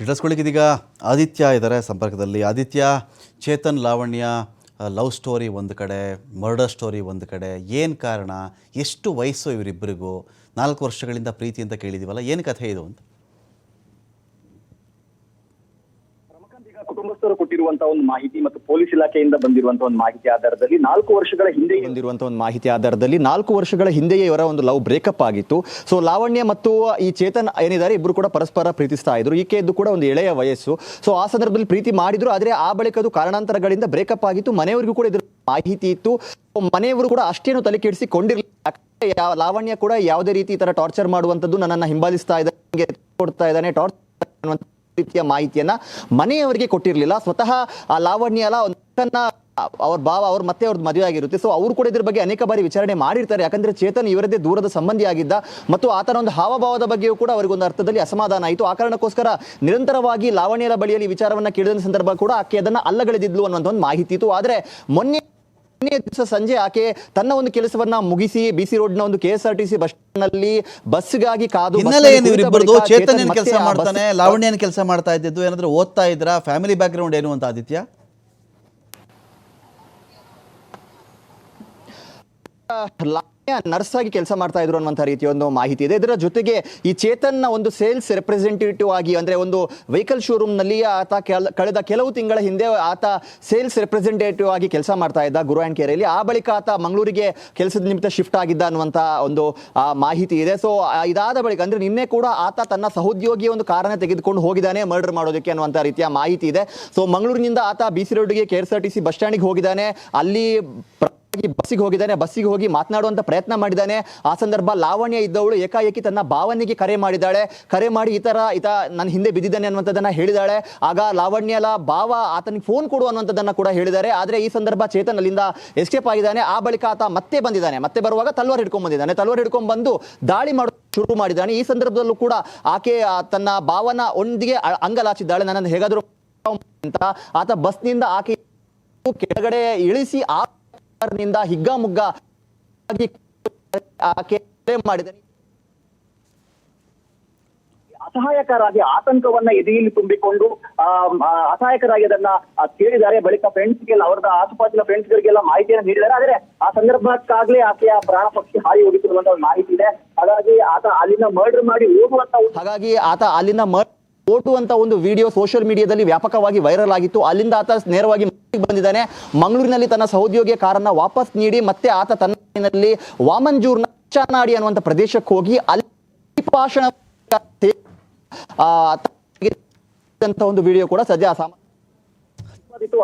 ಡೀಟೇಲ್ಸ್ಗಳಿಗೆ ಇದೀಗ ಆದಿತ್ಯ ಇದ್ದಾರೆ ಸಂಪರ್ಕದಲ್ಲಿ. ಆದಿತ್ಯ, ಚೇತನ್ ಲಾವಣ್ಯ ಲವ್ ಸ್ಟೋರಿ ಒಂದು ಕಡೆ, ಮರ್ಡರ್ ಸ್ಟೋರಿ ಒಂದು ಕಡೆ, ಏನು ಕಾರಣ, ಎಷ್ಟು ವಯಸ್ಸು ಇವರಿಬ್ಬರಿಗೂ, 4 ವರ್ಷಗಳಿಂದ ಪ್ರೀತಿ ಅಂತ ಕೇಳಿದ್ದೀವಲ್ಲ, ಏನು ಕಥೆ ಇದು ಅಂತ? ಕುಟುಂಬಸ್ಥರು ಕೊಟ್ಟಿರುವಂತಹ ಒಂದು ಮಾಹಿತಿ ಮತ್ತು ಪೊಲೀಸ್ ಇಲಾಖೆಯಿಂದ ಬಂದಿರುವಂತಹ ಒಂದು ಮಾಹಿತಿ ಆಧಾರದಲ್ಲಿ 4 ವರ್ಷಗಳ ಹಿಂದೆ ಬಂದಿರುವಂತಹ ಒಂದು ಮಾಹಿತಿ ಆಧಾರದಲ್ಲಿ 4 ವರ್ಷಗಳ ಹಿಂದೆಯೇ ಇವರ ಒಂದು ಲವ್ ಬ್ರೇಕಪ್ ಆಗಿತ್ತು. ಸೊ ಲಾವಣ್ಯ ಮತ್ತು ಈ ಚೇತನ್ ಏನಿದ್ದಾರೆ ಇಬ್ರು ಕೂಡ ಪರಸ್ಪರ ಪ್ರೀತಿಸ್ತಾ ಇದ್ರು. ಈಕೆಯದ್ದು ಕೂಡ ಒಂದು ಎಳೆಯ ವಯಸ್ಸು. ಸೊ ಆ ಸಂದರ್ಭದಲ್ಲಿ ಪ್ರೀತಿ ಮಾಡಿದ್ರು, ಆದ್ರೆ ಆ ಬಳಿಕ ಅದು ಕಾರಣಾಂತರಗಳಿಂದ ಬ್ರೇಕಪ್ ಆಗಿತ್ತು. ಮನೆಯವರಿಗೂ ಕೂಡ ಇದ್ರ ಮಾಹಿತಿ ಇತ್ತು. ಮನೆಯವರು ಕೂಡ ಅಷ್ಟೇನು ತಲೆ ಕೆಡಿಸಿಕೊಂಡಿರಲಿಲ್ಲ. ಲಾವಣ್ಯ ಕೂಡ ಯಾವುದೇ ರೀತಿ ಈ ತರ ಟಾರ್ಚರ್ ಮಾಡುವಂತದ್ದು, ನನ್ನನ್ನು ಹಿಂಬಾಲಿಸ್ತಾ ಇದ್ದಾನೆ, ಕೊಡ್ತಾ ಇದ್ದಾನೆ, ಟಾರ್ಚರ್ ರೀತಿಯ ಮಾಹಿತಿಯನ್ನ ಮನೆಯವರಿಗೆ ಕೊಟ್ಟಿರಲಿಲ್ಲ. ಸ್ವತಃ ಆ ಲಾವಣ್ಯ ಅಲ್ಲ ಅವ್ರ ಭಾವ ಮತ್ತೆ ಅವ್ರದ್ದು ಮದುವೆ ಆಗಿರುತ್ತೆ. ಸೊ ಅವರು ಕೂಡ ಇದ್ರ ಬಗ್ಗೆ ಅನೇಕ ಬಾರಿ ವಿಚಾರಣೆ ಮಾಡಿರ್ತಾರೆ. ಯಾಕಂದ್ರೆ ಚೇತನ್ ಇವರದೇ ದೂರದ ಸಂಬಂಧಿ ಆಗಿದ್ದ ಮತ್ತು ಆತನ ಒಂದು ಹಾವಭಾವದ ಬಗ್ಗೆಯೂ ಕೂಡ ಅವರಿಗೊಂದು ಅರ್ಥದಲ್ಲಿ ಅಸಮಾಧಾನ ಆಯಿತು. ಆ ಕಾರಣಕ್ಕೋಸ್ಕರ ನಿರಂತರವಾಗಿ ಲಾವಣ್ಯರ ಬಳಿಯಲ್ಲಿ ವಿಚಾರವನ್ನ ಕೇಳಿದ ಸಂದರ್ಭ ಕೂಡ ಆಕೆ ಅದನ್ನ ಅಲ್ಲಗಳೆದಿದ್ಲು ಅನ್ನುವಂಥ ಒಂದು ಮಾಹಿತಿ ಇತ್ತು. ಆದ್ರೆ ಮೊನ್ನೆ ದಿವಸ ಸಂಜೆ ಆಕೆ ತನ್ನ ಒಂದು ಕೆಲಸವನ್ನ ಮುಗಿಸಿ ಬಿಸಿ ರೋಡ್ನ ಒಂದು KSRTC ಬಸ್ ಸ್ಟ್ಯಾಂಡ್ ನಲ್ಲಿ ಬಸ್ಗಾಗಿ ಕಾದು, ಚೇತನ್ ಏನ್ ಕೆಲಸ ಮಾಡ್ತಾನೆ, ಲಾವಣ್ಯ ಏನ್ ಕೆಲಸ ಮಾಡ್ತಾ ಇದ್ದು, ಏನಾದ್ರೂ ಓದ್ತಾ ಇದ್ರ, ಫ್ಯಾಮಿಲಿ ಬ್ಯಾಕ್ ಗ್ರೌಂಡ್ ಏನು ಅಂತ ಆದಿತ್ಯ? ನರ್ಸ್ ಆಗಿ ಕೆಲಸ ಮಾಡ್ತಾ ಇದ್ರು ಅನ್ನುವಂಥ ರೀತಿಯ ಒಂದು ಮಾಹಿತಿ ಇದೆ. ಇದರ ಜೊತೆಗೆ ಈ ಚೇತನ್ನ ಒಂದು ಸೇಲ್ಸ್ ರೆಪ್ರೆಸೆಂಟೇಟಿವ್ ಆಗಿ, ಅಂದ್ರೆ ಒಂದು ವೆಹಿಕಲ್ ಶೋರೂಮ್ ನಲ್ಲಿ ಆತ ಕಳೆದ ಕೆಲವು ತಿಂಗಳ ಹಿಂದೆ ಆತ ಸೇಲ್ಸ್ ರೆಪ್ರೆಸೆಂಟೇಟಿವ್ ಆಗಿ ಕೆಲಸ ಮಾಡ್ತಾ ಇದ್ದ ಗುರು ಆ್ಯಂಡ್ ಕೇರಲ್ಲಿ. ಆ ಬಳಿಕ ಆತ ಮಂಗಳೂರಿಗೆ ಕೆಲಸದ ನಿಮಿತ್ತ ಶಿಫ್ಟ್ ಆಗಿದ್ದ ಅನ್ನುವಂಥ ಒಂದು ಮಾಹಿತಿ ಇದೆ. ಸೊ ಇದಾದ ಬಳಿಕ ಅಂದ್ರೆ ನಿನ್ನೆ ಕೂಡ ಆತ ತನ್ನ ಸಹೋದ್ಯೋಗಿಯ ಒಂದು ಕಾರನ್ನ ತೆಗೆದುಕೊಂಡು ಹೋಗಿದ್ದಾನೆ ಮರ್ಡರ್ ಮಾಡೋದಕ್ಕೆ ಅನ್ನುವಂಥ ರೀತಿಯ ಮಾಹಿತಿ ಇದೆ. ಸೊ ಮಂಗಳೂರಿನಿಂದ ಆತ BC ರೋಡ್ಗೆ KSRTC ಬಸ್ ಸ್ಟ್ಯಾಂಡ್ಗೆ ಹೋಗಿದ್ದಾನೆ. ಅಲ್ಲಿ ಬಸ್ಸಿಗೆ ಹೋಗಿ ಮಾತನಾಡುವಂತ ಪ್ರಯತ್ನ ಮಾಡಿದ್ದಾನೆ. ಆ ಸಂದರ್ಭ ಲಾವಣ್ಯ ಇದ್ದವಳು ಏಕಾಏಕಿ ತನ್ನ ಭಾವನಿಗೆ ಕರೆ ಮಾಡಿ ಈತ ನನ್ನ ಹಿಂದೆ ಬಿದ್ದಿದ್ದಾನೆ ಅನ್ನುವಂಥದ್ದನ್ನ ಹೇಳಿದಾಳೆ. ಆಗ ಲಾವಣ್ಯಲ ಭಾವ ಆತನಿಗೆ ಫೋನ್ ಕೊಡು ಅನ್ನುವಂಥದ್ದನ್ನ ಕೂಡ ಹೇಳಿದ್ದಾರೆ. ಆದ್ರೆ ಈ ಸಂದರ್ಭ ಚೇತನ್ ಅಲ್ಲಿಂದ ಎಸ್ಕೇಪ್ ಆಗಿದ್ದಾನೆ. ಆ ಬಳಿಕ ಆತ ಮತ್ತೆ ಬರುವಾಗ ತಲ್ವಾರ್ ಹಿಡ್ಕೊಂಡ್ ಬಂದು ದಾಳಿ ಮಾಡೋದು ಶುರು ಮಾಡಿದ್ದಾನೆ. ಈ ಸಂದರ್ಭದಲ್ಲೂ ಕೂಡ ಆಕೆ ತನ್ನ ಭಾವನ ಒಂದಿಗೆ ಅಂಗಲಾಚಿದ್ದಾಳೆ, ನನ್ನನ್ನು ಹೇಗಾದರೂ ಅಂತ. ಆತ ಬಸ್ನಿಂದ ಆಕೆ ಕೆಳಗಡೆ ಇಳಿಸಿ ನಿಂದ ಹಿಗ್ಗಾಮುಗ್ಗ ಮಾಡಿದ್ದಾನೆ. ಅಸಹಾಯಕರಾಗಿ ಆತಂಕವನ್ನ ಎದೆಯಲ್ಲಿ ತುಂಬಿಕೊಂಡು ಅಸಹಾಯಕರಾಗಿ ಅದನ್ನ ಕೇಳಿದ್ದಾರೆ. ಬಳಿಕ ಫ್ರೆಂಡ್ಸ್ಗೆಲ್ಲ, ಅವರದ ಆಸುಪಾಸಿನ ಫ್ರೆಂಡ್ಸ್ಗಳಿಗೆಲ್ಲ ಮಾಹಿತಿಯನ್ನು ನೀಡಿದ್ದಾರೆ. ಆದ್ರೆ ಆ ಸಂದರ್ಭಕ್ಕಾಗ್ಲೇ ಆಕೆಯ ಪ್ರಾಣ ಪಕ್ಷಿ ಹಾರಿ ಹೋಗಿರುವಂತ ಒಂದು ಮಾಹಿತಿ ಇದೆ. ಹಾಗಾಗಿ ಆತ ಅಲ್ಲಿನ ಮರ್ಡರ್ ಮಾಡಿ ಓಟುವಂತ ಒಂದು ವಿಡಿಯೋ ಸೋಷಿಯಲ್ ಮೀಡಿಯಾದಲ್ಲಿ ವ್ಯಾಪಕವಾಗಿ ವೈರಲ್ ಆಗಿತ್ತು. ಅಲ್ಲಿಂದ ಆತ ನೇರವಾಗಿ ಬಂದಿದ್ದಾನೆ. ಮಂಗಳೂರಿನಲ್ಲಿ ತನ್ನ ಸಹೋದ್ಯೋಗಿಯ ಕಾರನ್ನ ವಾಪಸ್ ನೀಡಿ ಮತ್ತೆ ಆತ ತನ್ನಲ್ಲಿ ವಾಮಂಜೂರ್ನ ಚನಾಡಿ ಅನ್ನುವಂಥ ಪ್ರದೇಶಕ್ಕೆ ಹೋಗಿ ಅಲ್ಲಿ ಭಾಷಣ ಒಂದು ವಿಡಿಯೋ ಕೂಡ ಸದ್ಯ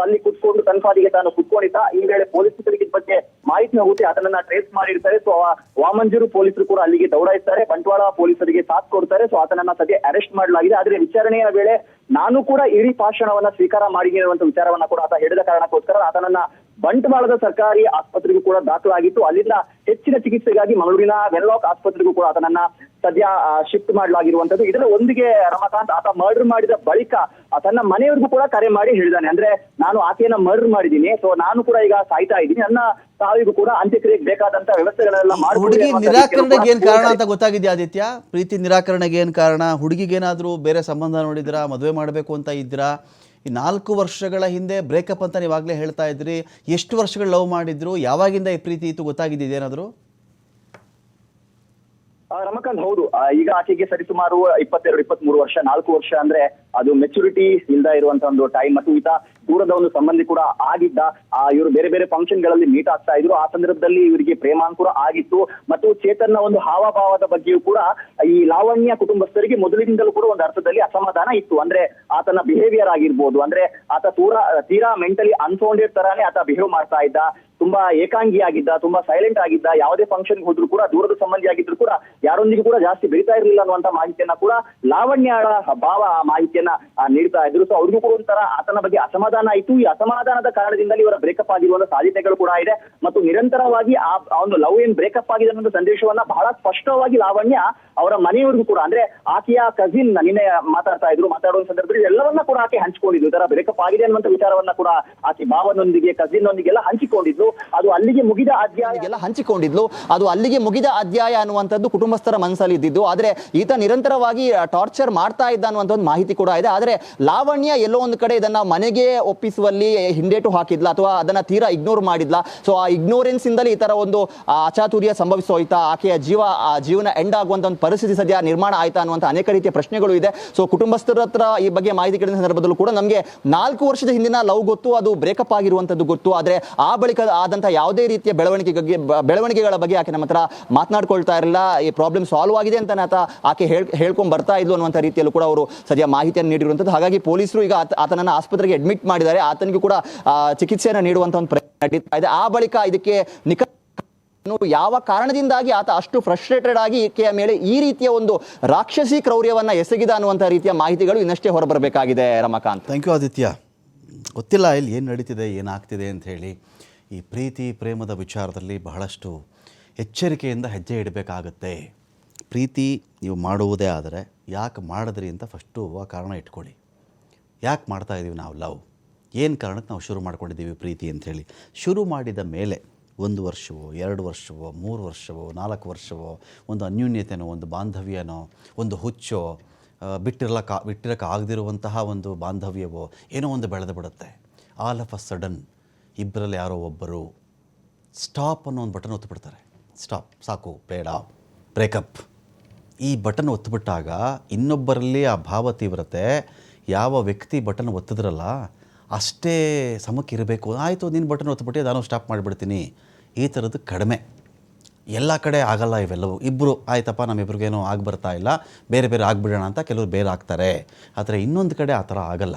ಅಲ್ಲಿ ಕುತ್ಕೊಂಡು ತನ್ನ ಪಾಡಿಗೆ ತಾನು ಕುತ್ಕೊಂಡಿದ್ದ. ಈ ವೇಳೆ ಪೊಲೀಸರಿಗೆ ಇದ್ರ ಬಗ್ಗೆ ಮಾಹಿತಿ ಹೋಗುತ್ತೆ, ಅದನ್ನ ಟ್ರೇಸ್ ಮಾಡಿರ್ತಾರೆ. ಸೊ ವಾಮಂಜೂರು ಪೊಲೀಸರು ಕೂಡ ಅಲ್ಲಿಗೆ ದೌಡಾಯಿಸ್ತಾರೆ, ಬಂಟ್ವಾಳ ಪೊಲೀಸರಿಗೆ ಸಾಥ್ ಕೊಡ್ತಾರೆ. ಸೊ ಆತನನ್ನ ಸದ್ಯ ಅರೆಸ್ಟ್ ಮಾಡಲಾಗಿದೆ. ಆದ್ರೆ ವಿಚಾರಣೆಯ ವೇಳೆ ನಾನು ಕೂಡ ಇಡೀ ಭಾಷಣವನ್ನ ಸ್ವೀಕಾರ ಮಾಡಿರುವಂತ ವಿಚಾರವನ್ನ ಕೂಡ ಆತ ಹೇಳಿದ ಕಾರಣಕ್ಕೋಸ್ಕರ ಆತನನ್ನ ಬಂಟ್ವಾಳದ ಸರ್ಕಾರಿ ಆಸ್ಪತ್ರೆಗೂ ಕೂಡ ದಾಖಲಾಗಿತ್ತು. ಅಲ್ಲಿಂದ ಹೆಚ್ಚಿನ ಚಿಕಿತ್ಸೆಗಾಗಿ ಮಂಗಳೂರಿನ ವೆನ್ಲಾಕ್ ಆಸ್ಪತ್ರೆಗೂ ಕೂಡ ಆತನನ್ನ ಸದ್ಯ ಶಿಫ್ಟ್ ಮಾಡಲಾಗಿರುವಂತದ್ದು. ಇದರ ಒಂದಿಗೆ ರಮಾಕಾಂತ್ ಆತ ಮರ್ಡರ್ ಮಾಡಿದ ಬಳಿಕ ತನ್ನ ಮನೆಯವರಿಗೂ ಕೂಡ ಕರೆ ಮಾಡಿ ಹೇಳಿದಾನೆ, ಅಂದ್ರೆ ನಾನು ಆಕೆಯನ್ನ ಮರ್ಡರ್ ಮಾಡಿದ್ದೀನಿ, ಸೊ ನಾನು ಕೂಡ ಈಗ ಸಾಯ್ತಾ ಇದ್ದೀನಿ, ನನ್ನ ಸಾವಿಗೂ ಕೂಡ ಅಂತ್ಯಕ್ರಿಯೆಗೆ ಬೇಕಾದಂತ ವ್ಯವಸ್ಥೆಗಳೆಲ್ಲ ಹುಡುಗಿ ನಿರಾಕರಣೆಗೆ ಏನ್ ಕಾರಣ ಅಂತ ಗೊತ್ತಾಗಿದ್ಯಾ ಆದಿತ್ಯ? ಪ್ರೀತಿ ನಿರಾಕರಣೆಗೆ ಏನ್ ಕಾರಣ? ಹುಡುಗಿಗೇನಾದ್ರೂ ಬೇರೆ ಸಂಬಂಧ ನೋಡಿದ್ರಾ, ಮದುವೆ ಮಾಡಬೇಕು ಅಂತ ಇದ್ರಾ? ಈ 4 ವರ್ಷಗಳ ಹಿಂದೆ ಬ್ರೇಕಪ್ ಅಂತ ನೀವಾಗಲೇ ಹೇಳ್ತಾ ಇದ್ರಿ. ಎಷ್ಟು ವರ್ಷಗಳು ಲವ್ ಮಾಡಿದ್ರು? ಯಾವಾಗಿಂದ ಈ ಪ್ರೀತಿ ಇತ್ತು ಗೊತ್ತಾಗಿದ್ದು ಏನಾದ್ರು? ರಮಕಾಂತ್, ಹೌದು, ಈಗ ಆಕೆಗೆ ಸರಿಸುಮಾರು 22-23 ವರ್ಷ. 4 ವರ್ಷ ಅಂದ್ರೆ ಅದು ಮೆಚುರಿಟಿ ಇಲ್ದ ಇರುವಂತ ಒಂದು ಟೈಮ್. ಮತ್ತು ಈತ ದೂರದ ಒಂದು ಸಂಬಂಧಿ ಕೂಡ ಆಗಿದ್ದ. ಇವರು ಬೇರೆ ಬೇರೆ ಫಂಕ್ಷನ್ ಗಳಲ್ಲಿ ಮೀಟ್ ಆಗ್ತಾ ಇದ್ರು. ಆ ಸಂದರ್ಭದಲ್ಲಿ ಇವರಿಗೆ ಪ್ರೇಮಾಂಕುರ ಆಗಿತ್ತು. ಮತ್ತು ಚೇತನ್ನ ಒಂದು ಹಾವಭಾವದ ಬಗ್ಗೆಯೂ ಕೂಡ ಈ ಲಾವಣ್ಯ ಕುಟುಂಬಸ್ಥರಿಗೆ ಮೊದಲಿನಿಂದಲೂ ಕೂಡ ಒಂದು ಅರ್ಥದಲ್ಲಿ ಅಸಮಾಧಾನ ಇತ್ತು. ಅಂದ್ರೆ ಆತನ ಬಿಹೇವಿಯರ್ ಆಗಿರ್ಬೋದು, ಅಂದ್ರೆ ಆತ ತೀರಾ ಮೆಂಟಲಿ ಅನ್ಫೌಂಡೆಡ್ ತರಾನೇ ಆತ ಬಿಹೇವ್ ಮಾಡ್ತಾ ಇದ್ದ. ತುಂಬಾ ಏಕಾಂಗಿ ಆಗಿದ್ದ, ತುಂಬಾ ಸೈಲೆಂಟ್ ಆಗಿದ್ದ. ಯಾವುದೇ ಫಂಕ್ಷನ್ ಹೋದ್ರು ಕೂಡ ದೂರದ ಸಂಬಂಧಿ ಆಗಿದ್ರು ಕೂಡ ಯಾರೊಂದಿಗೂ ಕೂಡ ಜಾಸ್ತಿ ಬೆರಿತಾ ಇರಲಿಲ್ಲ ಅನ್ನುವಂತ ಮಾಹಿತಿಯನ್ನ ಕೂಡ ಲಾವಣ್ಯ ಭಾವ ಮಾಹಿತಿಯನ್ನ ನೀಡ್ತಾ ಇದ್ರು. ಸೊ ಅವ್ರಿಗೂ ಕೂಡ ಒಂಥರ ಆತನ ಬಗ್ಗೆ ಅಸಮಾಧಾನ ಅಸಮಾಧಾನ ಆಯಿತು. ಈ ಅಸಮಾಧಾನದ ಕಾರಣದಿಂದಲೇ ಇವರ ಬ್ರೇಕಪ್ ಆಗಿರುವಂತಹ ಸಾಧ್ಯತೆಗಳು ಕೂಡ ಇದೆ. ಮತ್ತು ನಿರಂತರವಾಗಿ ಆ ಒಂದು ಲವ್ ಏನ್ ಬ್ರೇಕಪ್ ಆಗಿದೆ ಅನ್ನೋ ಸಂದೇಶವನ್ನ ಬಹಳ ಸ್ಪಷ್ಟವಾಗಿ ಲಾವಣ್ಯ ಅವರ ಮನೆಯವರಿಗೂ ಕೂಡ, ಅಂದ್ರೆ ಆಕೆಯ ಕಸಿನ್ ನಿನ್ನೆ ಮಾತಾಡುವ ಸಂದರ್ಭದಲ್ಲಿ ಎಲ್ಲವನ್ನ ಕೂಡ ಆಕೆ ಹಂಚಿಕೊಂಡಿದ್ಲು. ಇದರ ಬ್ರೇಕಪ್ ಆಗಿದೆ ಅನ್ನುವಂತ ವಿಚಾರವನ್ನ ಕೂಡ ಆಕೆ ಭಾವನೊಂದಿಗೆ ಕಸಿನ್ ನೊಂದಿಗೆಲ್ಲ ಹಂಚಿಕೊಂಡಿದ್ಲು. ಅದು ಅಲ್ಲಿಗೆ ಮುಗಿದ ಅಧ್ಯಾಯ ಅನ್ನುವಂಥದ್ದು ಕುಟುಂಬಸ್ಥರ ಮನಸ್ಸಲ್ಲಿ ಇದ್ದಿದ್ದು. ಆದ್ರೆ ಈತ ನಿರಂತರವಾಗಿ ಟಾರ್ಚರ್ ಮಾಡ್ತಾ ಇದ್ದ ಅನ್ನುವಂಥ ಒಂದು ಮಾಹಿತಿ ಕೂಡ ಇದೆ. ಆದ್ರೆ ಲಾವಣ್ಯ ಎಲ್ಲೋ ಒಂದು ಕಡೆ ಇದನ್ನ ಮನೆಗೆ ಒಪ್ಪಿಸುವಲ್ಲಿ ಹಿಂದೇಟು ಹಾಕಿದ್ಲ ಅಥವಾ ಅದನ್ನ ತೀರಾ ಇಗ್ನೋರ್ ಮಾಡಿದ್ಲ. ಸೊ ಆ ಇಗ್ನೋರೆನ್ಸ್ ಇಂದಲೇ ಈ ತರ ಒಂದು ಅಚಾತುರ್ಯ ಸಂಭವಿಸೋಯ್ತಾ, ಆಕೆಯ ಜೀವನ ಎಂಡ್ ಆಗುವಂತ ಒಂದು ಪರಿಸ್ಥಿತಿ ಸದ್ಯ ನಿರ್ಮಾಣ ಆಯ್ತಾ ಅನ್ನುವಂಥ ಅನೇಕ ರೀತಿಯ ಪ್ರಶ್ನೆಗಳು ಇದೆ. ಸೊ ಕುಟುಂಬಸ್ಥರ ಹತ್ರ ಈ ಬಗ್ಗೆ ಮಾಹಿತಿ ಕೇಳಿದ ಸಂದರ್ಭದಲ್ಲೂ ಕೂಡ ನಮಗೆ 4 ವರ್ಷದ ಹಿಂದಿನ ಲವ್ ಗೊತ್ತು, ಅದು ಬ್ರೇಕಪ್ ಆಗಿರುವಂತದ್ದು ಗೊತ್ತು. ಆದ್ರೆ ಆ ಬಳಿಕ ಆದಂತಹ ಯಾವುದೇ ರೀತಿಯ ಬೆಳವಣಿಗೆಗಳ ಬಗ್ಗೆ ಆಕೆ ನಮ್ಮ ಹತ್ರ ಮಾತನಾಡ್ಕೊಳ್ತಾ ಇರಲಿಲ್ಲ. ಈ ಪ್ರಾಬ್ಲಮ್ ಸಾಲ್ವ್ ಆಗಿದೆ ಅಂತ ಆಕೆ ಹೇಳ್ಕೊಂಡ್ ಬರ್ತಾ ಇದ್ಲು ಅನ್ನುವಂಥ ರೀತಿಯಲ್ಲೂ ಕೂಡ ಅವರು ಸದ್ಯ ಮಾಹಿತಿಯನ್ನು ನೀಡಿರುವಂಥದ್ದು. ಹಾಗಾಗಿ ಪೊಲೀಸರು ಈಗ ಆತನನ್ನ ಆಸ್ಪತ್ರೆಗೆ ಅಡ್ಮಿಟ್ ಮಾಡಿದ್ದಾರೆ. ಆತನಿಗೂ ಕೂಡ ಚಿಕಿತ್ಸೆಯನ್ನು ನೀಡುವಂತ ಒಂದು ಪ್ರಯತ್ನ ನಡೀತಾ ಇದೆ. ಆ ಬಳಿಕ ಇದಕ್ಕೆ ಯಾವ ಕಾರಣದಿಂದಾಗಿ ಆತ ಅಷ್ಟು ಫ್ರಸ್ಟ್ರೇಟೆಡ್ ಆಗಿ ಈಕೆಯ ಮೇಲೆ ಈ ರೀತಿಯ ಒಂದು ರಾಕ್ಷಸಿ ಕ್ರೌರ್ಯವನ್ನ ಎಸಗಿದ ಅನ್ನುವಂಥ ರೀತಿಯ ಮಾಹಿತಿಗಳು ಇನ್ನಷ್ಟೇ ಹೊರಬರಬೇಕಾಗಿದೆ. Ramakanth, thank you Aditya. ಗೊತ್ತಿಲ್ಲ ಇಲ್ಲಿ ಏನು ನಡೀತಿದೆ, ಏನಾಗ್ತಿದೆ ಅಂತ ಹೇಳಿ. ಈ ಪ್ರೀತಿ ಪ್ರೇಮದ ವಿಚಾರದಲ್ಲಿ ಬಹಳಷ್ಟು ಎಚ್ಚರಿಕೆಯಿಂದ ಹೆಜ್ಜೆ ಇಡಬೇಕಾಗತ್ತೆ. ಪ್ರೀತಿ ನೀವು ಮಾಡುವುದೇ ಆದರೆ ಯಾಕೆ ಮಾಡಿದ್ರಿ ಅಂತ ಫಸ್ಟು ಆ ಕಾರಣ ಇಟ್ಕೊಳ್ಳಿ. ಯಾಕೆ ಮಾಡ್ತಾ ಇದ್ದೀವಿ ನಾವು ಲವ್, ಏನು ಕಾರಣಕ್ಕೆ ನಾವು ಶುರು ಮಾಡ್ಕೊಂಡಿದ್ದೀವಿ ಪ್ರೀತಿ ಅಂಥೇಳಿ. ಶುರು ಮಾಡಿದ ಮೇಲೆ 1 ವರ್ಷವೋ 2 ವರ್ಷವೋ 3 ವರ್ಷವೋ 4 ವರ್ಷವೋ ಒಂದು ಅನ್ಯೂನ್ಯತೆನೋ, ಒಂದು ಬಾಂಧವ್ಯನೋ, ಒಂದು ಹುಚ್ಚೋ, ಬಿಟ್ಟಿರೋಕ್ಕೆ ಆಗದಿರುವಂತಹ ಒಂದು ಬಾಂಧವ್ಯವೋ ಏನೋ ಒಂದು ಬೆಳೆದು ಬಿಡುತ್ತೆ. ಆಲ್ ಆಫ್ ಅ ಸಡನ್ ಇಬ್ಬರಲ್ಲಿ ಯಾರೋ ಒಬ್ಬರು ಸ್ಟಾಪ್ ಅನ್ನೋ ಒಂದು ಬಟನ್ ಒತ್ತುಬಿಡ್ತಾರೆ. ಸ್ಟಾಪ್, ಸಾಕು, ಬೇಡ, ಬ್ರೇಕಪ್. ಈ ಬಟನ್ ಒತ್ತುಬಿಟ್ಟಾಗ ಇನ್ನೊಬ್ಬರಲ್ಲಿ ಆ ಭಾವ ತೀವ್ರತೆ ಯಾವ ವ್ಯಕ್ತಿ ಬಟನ್ ಒತ್ತಿದ್ರಲ್ಲ ಅಷ್ಟೇ ಸಮಕ್ಕಿರಬೇಕು. ಆಯಿತು, ನೀನು ಬಟನ್ ಒತ್ತುಬಿಟ್ಟು ನಾನು ಸ್ಟಾಪ್ ಮಾಡಿಬಿಡ್ತೀನಿ, ಈ ಥರದ್ದು ಕಡಿಮೆ. ಎಲ್ಲ ಕಡೆ ಆಗಲ್ಲ ಇವೆಲ್ಲವೂ. ಇಬ್ಬರು ಆಯ್ತಪ್ಪ ನಮ್ಮಿಬ್ರಿಗೇನೋ ಬರ್ತಾ ಇಲ್ಲ, ಬೇರೆ ಬೇರೆ ಆಗಿಬಿಡೋಣ ಅಂತ ಕೆಲವರು ಬೇರೆ ಆಗ್ತಾರೆ. ಆದರೆ ಇನ್ನೊಂದು ಕಡೆ ಆ ಥರ ಆಗಲ್ಲ.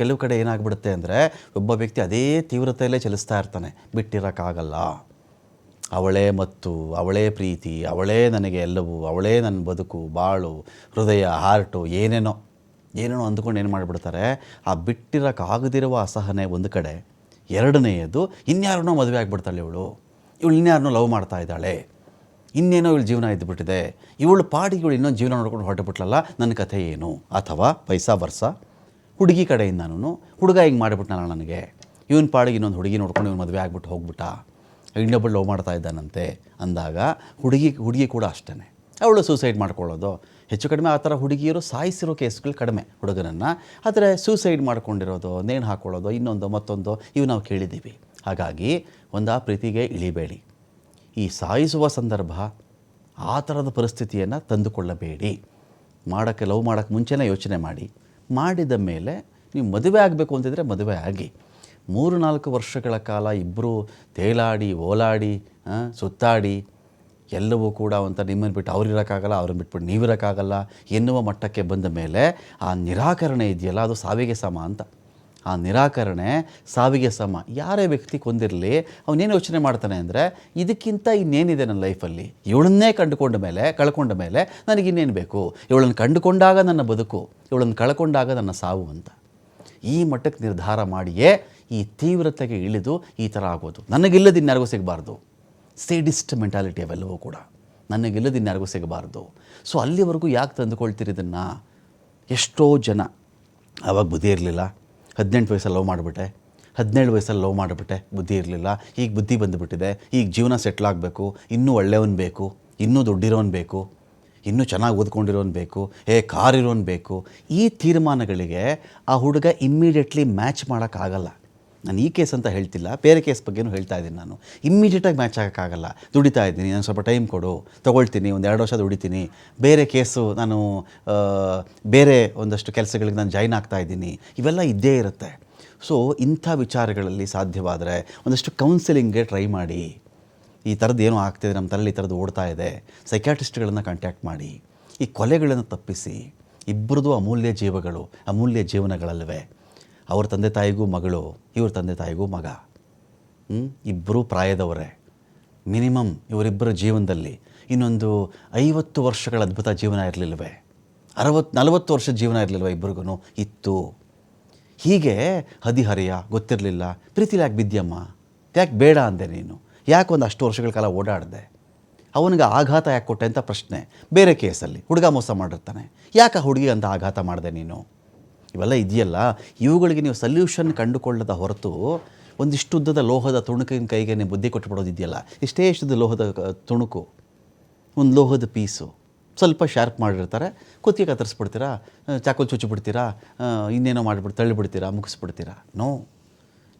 ಕೆಲವು ಕಡೆ ಏನಾಗ್ಬಿಡುತ್ತೆ ಅಂದರೆ ಒಬ್ಬ ವ್ಯಕ್ತಿ ಅದೇ ತೀವ್ರತೆಯಲ್ಲೇ ಚಲಿಸ್ತಾ ಇರ್ತಾನೆ, ಬಿಟ್ಟಿರೋಕ್ಕಾಗಲ್ಲ. ಅವಳೇ ಮತ್ತು ಅವಳೇ ಪ್ರೀತಿ, ಅವಳೇ ನನಗೆ ಎಲ್ಲವೂ, ಅವಳೇ ನನ್ನ ಬದುಕು, ಬಾಳು, ಹೃದಯ, ಹಾರ್ಟು, ಏನೇನೋ ಅಂದ್ಕೊಂಡು ಏನು ಮಾಡಿಬಿಡ್ತಾರೆ. ಆ ಬಿಟ್ಟಿರೋಕ್ಕಾಗದಿರುವ ಅಸಹನೆ ಒಂದು ಕಡೆ, ಎರಡನೆಯದು ಇನ್ಯಾರನ್ನೋ ಮದುವೆ ಆಗಿಬಿಡ್ತಾಳೆ ಇವಳು ಇನ್ಯಾರನ್ನೋ ಲವ್ ಮಾಡ್ತಾ ಇದ್ದಾಳೆ, ಇನ್ನೇನೋ ಇವಳು ಜೀವನ ಇದ್ದುಬಿಟ್ಟಿದೆ, ಇವಳು ಪಾಡಿಗೆ ಇವಳು ಇನ್ನೊಂದು ಜೀವನ ನೋಡ್ಕೊಂಡು ಹೊರಟುಬಿಟ್ಲಲ್ಲ, ನನ್ನ ಕಥೆ ಏನು. ಅಥವಾ ವೈಸಾ ವರ್ಸ, ಹುಡುಗಿ ಕಡೆಯಿಂದನೂ ಹುಡುಗ ಹಿಂಗೆ ಮಾಡಿಬಿಟ್ನಲ್ಲ ನನಗೆ, ಇವನ ಪಾಡಿಗೆ ಇನ್ನೊಂದು ಹುಡುಗಿ ನೋಡ್ಕೊಂಡು ಇವನು ಮದುವೆ ಆಗಿಬಿಟ್ಟು ಹೋಗ್ಬಿಟ್ಟ, ಇನ್ನೊಬ್ಬಳು ಲವ್ ಮಾಡ್ತಾ ಇದ್ದಾನಂತೆ ಅಂದಾಗ ಹುಡುಗಿ ಕೂಡ ಅಷ್ಟೇ, ಅವಳು ಸೂಸೈಡ್ ಮಾಡ್ಕೊಳ್ಳೋದು. ಹೆಚ್ಚು ಕಡಿಮೆ ಆ ಥರ ಹುಡುಗಿಯರು ಸಾಯಿಸಿರೋ ಕೇಸ್ಗಳು ಕಡಿಮೆ ಹುಡುಗನನ್ನು. ಆದರೆ ಸೂಸೈಡ್ ಮಾಡ್ಕೊಂಡಿರೋದು, ನೇಣು ಹಾಕ್ಕೊಳ್ಳೋದು, ಇನ್ನೊಂದು ಮತ್ತೊಂದು ಇವು ನಾವು ಕೇಳಿದ್ದೀವಿ. ಹಾಗಾಗಿ ಒಂದು ಆ ಪ್ರೀತಿಗೆ ಇಳಿಬೇಡಿ. ಈ ಸಾಯಿಸುವ ಸಂದರ್ಭ, ಆ ಥರದ ಪರಿಸ್ಥಿತಿಯನ್ನು ತಂದುಕೊಳ್ಳಬೇಡಿ. ಲವ್ ಮಾಡೋಕ್ಕೆ ಮುಂಚೆನೇ ಯೋಚನೆ ಮಾಡಿದ ಮೇಲೆ ನೀವು ಮದುವೆ ಆಗಬೇಕು ಅಂತಿದ್ರೆ ಮದುವೆ ಆಗಿ 3-4 ವರ್ಷಗಳ ಕಾಲ ಇಬ್ಬರು ತೇಲಾಡಿ ಓಲಾಡಿ ಸುತ್ತಾಡಿ ಎಲ್ಲವೂ ಕೂಡ ಒಂಥರ ನಿಮ್ಮನ್ನು ಬಿಟ್ಟು ಅವ್ರಿರೋಕ್ಕಾಗಲ್ಲ, ಅವ್ರನ್ನ ಬಿಟ್ಬಿಟ್ಟು ನೀವಿರೋಕ್ಕಾಗಲ್ಲ ಎನ್ನುವ ಮಟ್ಟಕ್ಕೆ ಬಂದ ಮೇಲೆ ಆ ನಿರಾಕರಣೆ ಇದೆಯಲ್ಲ, ಅದು ಸಾವಿಗೆ ಸಮ ಅಂತ. ಆ ನಿರಾಕರಣೆ ಸಾವಿಗೆ ಸಮ. ಯಾರೇ ವ್ಯಕ್ತಿ ಕೊಂದಿರಲಿ ಅವನೇನು ಯೋಚನೆ ಮಾಡ್ತಾನೆ ಅಂದರೆ, ಇದಕ್ಕಿಂತ ಇನ್ನೇನಿದೆ ನನ್ನ ಲೈಫಲ್ಲಿ, ಇವಳನ್ನೇ ಕಳ್ಕೊಂಡ ಮೇಲೆ ನನಗಿನ್ನೇನು ಬೇಕು, ಇವಳನ್ನು ಕಂಡುಕೊಂಡಾಗ ನನ್ನ ಬದುಕು, ಇವಳನ್ನು ಕಳ್ಕೊಂಡಾಗ ನನ್ನ ಸಾವು ಅಂತ. ಈ ಮಟ್ಟಕ್ಕೆ ನಿರ್ಧಾರ ಮಾಡಿಯೇ ಈ ತೀವ್ರತೆಗೆ ಇಳಿದು ಈ ಥರ ಆಗೋದು. ನನಗಿಲ್ಲದ ಇನ್ಯಾರಿಗೂ ಸಿಗಬಾರ್ದು. ಸೇಡಿಸ್ಟ್ ಮೆಂಟಾಲಿಟಿ ಅವೆಲ್ಲವೂ ಕೂಡ, ನನಗಿಲ್ಲದ ಇನ್ಯಾರಿಗೂ ಸಿಗಬಾರ್ದು. ಸೊ ಅಲ್ಲಿವರೆಗೂ ಯಾಕೆ ತಂದುಕೊಳ್ತೀರಿ ಇದನ್ನು? ಎಷ್ಟೋ ಜನ ಆವಾಗ ಬುದ್ಧಿ ಇರಲಿಲ್ಲ, 18 ವಯಸ್ಸಲ್ಲಿ ಲವ್ ಮಾಡಿಬಿಟ್ಟೆ, 17 ವಯಸ್ಸಲ್ಲಿ ಲವ್ ಮಾಡಿಬಿಟ್ಟೆ, ಬುದ್ಧಿ ಇರಲಿಲ್ಲ, ಈಗ ಬುದ್ಧಿ ಬಂದುಬಿಟ್ಟಿದೆ, ಈಗ ಜೀವನ ಸೆಟ್ಲ್ ಆಗಬೇಕು, ಇನ್ನೂ ಒಳ್ಳೆಯವನು ಬೇಕು, ಇನ್ನೂ ದುಡ್ಡಿರೋನು ಬೇಕು, ಇನ್ನೂ ಚೆನ್ನಾಗಿ ಓದ್ಕೊಂಡಿರೋನು ಬೇಕು, ಕಾರ್ ಇರೋನು ಬೇಕು. ಈ ತೀರ್ಮಾನಗಳಿಗೆ ಆ ಹುಡುಗ ಇಮ್ಮಿಡಿಯೇಟ್ಲಿ ಮ್ಯಾಚ್ ಮಾಡೋಕ್ಕಾಗಲ್ಲ. ನಾನು ಈ ಕೇಸ್ ಅಂತ ಹೇಳ್ತಿಲ್ಲ, ಬೇರೆ ಕೇಸ್ ಬಗ್ಗೆನೂ ಹೇಳ್ತಾ ಇದ್ದೀನಿ. ನಾನು ಇಮ್ಮಿಡಿಯೇಟಾಗಿ ಮ್ಯಾಚ್ ಆಗೋಕ್ಕಾಗಲ್ಲ. ದುಡಿತಾ ಇದ್ದೀನಿ, ನಾನು ಸ್ವಲ್ಪ ಟೈಮ್ ಕೊಡು, ತೊಗೊಳ್ತೀನಿ, 1-2 ವರ್ಷ ದುಡಿತೀನಿ, ಬೇರೆ ಕೇಸು, ನಾನು ಬೇರೆ ಒಂದಷ್ಟು ಕೆಲಸಗಳಿಗೆ ನಾನು ಜಾಯ್ನ್ ಆಗ್ತಾ ಇದ್ದೀನಿ, ಇವೆಲ್ಲ ಇದ್ದೇ ಇರುತ್ತೆ. ಸೊ ಇಂಥ ವಿಚಾರಗಳಲ್ಲಿ ಸಾಧ್ಯವಾದರೆ ಒಂದಷ್ಟು ಕೌನ್ಸಿಲಿಂಗ್ಗೆ ಟ್ರೈ ಮಾಡಿ. ಈ ಥರದ್ದು ಏನೋ ಆಗ್ತಿದೆ ನಮ್ಮ ತಲೆಯಲ್ಲಿ, ಈ ಥರದ್ದು ಓಡ್ತಾ ಇದೆ, ಸೈಕ್ಯಾಟ್ರಿಸ್ಟ್ಗಳನ್ನು ಕಾಂಟ್ಯಾಕ್ಟ್ ಮಾಡಿ. ಈ ಕೊಲೆಗಳನ್ನು ತಪ್ಪಿಸಿ. ಇಬ್ಬರದು ಅಮೂಲ್ಯ ಜೀವಗಳು, ಅಮೂಲ್ಯ ಜೀವನಗಳಲ್ವೇ. ಅವ್ರ ತಂದೆ ತಾಯಿಗೂ ಮಗಳು, ಇವ್ರ ತಂದೆ ತಾಯಿಗೂ ಮಗ, ಇಬ್ಬರೂ ಪ್ರಾಯದವರೇ. ಮಿನಿಮಮ್ ಇವರಿಬ್ಬರ ಜೀವನದಲ್ಲಿ ಇನ್ನೊಂದು 50 ವರ್ಷಗಳ ಅದ್ಭುತ ಜೀವನ ಇರಲಿಲ್ವೇ? 40 ವರ್ಷದ ಜೀವನ ಇರಲಿಲ್ವ ಇಬ್ಬರಿಗೂ? ಇತ್ತು. ಹೀಗೆ ಹದಿಹರೆಯ ಗೊತ್ತಿರಲಿಲ್ಲ, ಪ್ರೀತಿಲಿ ಯಾಕೆ ಬಿದ್ಯಮ್ಮ, ಯಾಕೆ ಬೇಡ ಅಂದೆ ನೀನು, ಯಾಕೆ ಒಂದು ಅಷ್ಟು ವರ್ಷಗಳ ಕಾಲ ಓಡಾಡಿದೆ, ಅವನಿಗೆ ಆಘಾತ ಯಾಕೆ ಕೊಟ್ಟೆ ಅಂತ ಪ್ರಶ್ನೆ. ಬೇರೆ ಕೇಸಲ್ಲಿ ಹುಡುಗ ಮೋಸ ಮಾಡಿರ್ತಾನೆ, ಯಾಕೆ ಹುಡುಗಿ ಅಂತ ಆಘಾತ ಮಾಡಿದೆ ನೀನು, ಇವೆಲ್ಲ ಇದೆಯಲ್ಲ, ಇವುಗಳಿಗೆ ನೀವು ಸಲ್ಯೂಷನ್ ಕಂಡುಕೊಳ್ಳದ ಹೊರತು ಒಂದಿಷ್ಟು ಉದ್ದದ ಲೋಹದ ತುಣುಕಿನ ಕೈಗೆ ನೀವು ಬುದ್ಧಿ ಕೊಟ್ಟುಬಿಡೋದಿದೆಯಲ್ಲ, ಇಷ್ಟೇ ಇಷ್ಟದ ಲೋಹದ ತುಣುಕು, ಒಂದು ಲೋಹದ ಪೀಸು ಸ್ವಲ್ಪ ಶಾರ್ಪ್ ಮಾಡಿರ್ತಾರೆ, ಕುತ್ತಿಗೆ ಕತ್ತರಿಸ್ಬಿಡ್ತೀರಾ, ಚಾಕುಲ್ ಚುಚ್ಚಿಬಿಡ್ತೀರಾ, ಇನ್ನೇನೋ ಮಾಡಿಬಿಟ್ಟು ತಳ್ಳಿಬಿಡ್ತೀರಾ, ಮುಗಿಸ್ಬಿಡ್ತೀರಾ. ನೋ,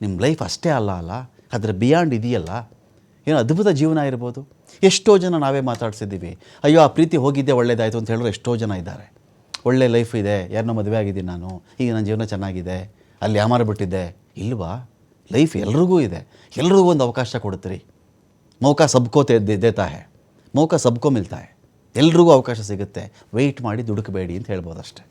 ನಿಮ್ಮ ಲೈಫ್ ಅಷ್ಟೇ ಅಲ್ಲ, ಅದರ ಬಿಯಾಂಡ್ ಇದೆಯಲ್ಲ, ಏನೋ ಅದ್ಭುತ ಜೀವನ ಇರ್ಬೋದು. ಎಷ್ಟೋ ಜನ ನಾವೇ ಮಾತಾಡ್ಸಿದ್ದೀವಿ, ಅಯ್ಯೋ ಆ ಪ್ರೀತಿ ಹೋಗಿದ್ದೆ ಒಳ್ಳೇದಾಯಿತು ಅಂತ ಹೇಳೋರು ಎಷ್ಟೋ ಜನ ಇದ್ದಾರೆ. ಒಳ್ಳೆ ಲೈಫ್ ಇದೆ, ಯಾರನ್ನೋ ಮದುವೆ ಆಗಿದ್ದೀನಿ ನಾನು, ಈಗ ನನ್ನ ಜೀವನ ಚೆನ್ನಾಗಿದೆ, ಅಲ್ಲಿ ಬಿಟ್ಟಿದ್ದೆ. ಇಲ್ವಾ, ಲೈಫ್ ಎಲ್ರಿಗೂ ಇದೆ, ಎಲ್ರಿಗೂ ಒಂದು ಅವಕಾಶ ಕೊಡ್ತೀರಿ. ಮೌಕ ಸಬ್ಕೋ ದೇತಾ ಹೈ, ಮೌಕ ಸಬ್ಕೋ ಮಿಲ್ತಾ ಹೈ, ಎಲ್ರಿಗೂ ಅವಕಾಶ ಸಿಗುತ್ತೆ. ವೆಯ್ಟ್ ಮಾಡಿ ದುಡುಕಬೇಡಿ ಅಂತ ಹೇಳ್ಬೋದು ಅಷ್ಟೇ.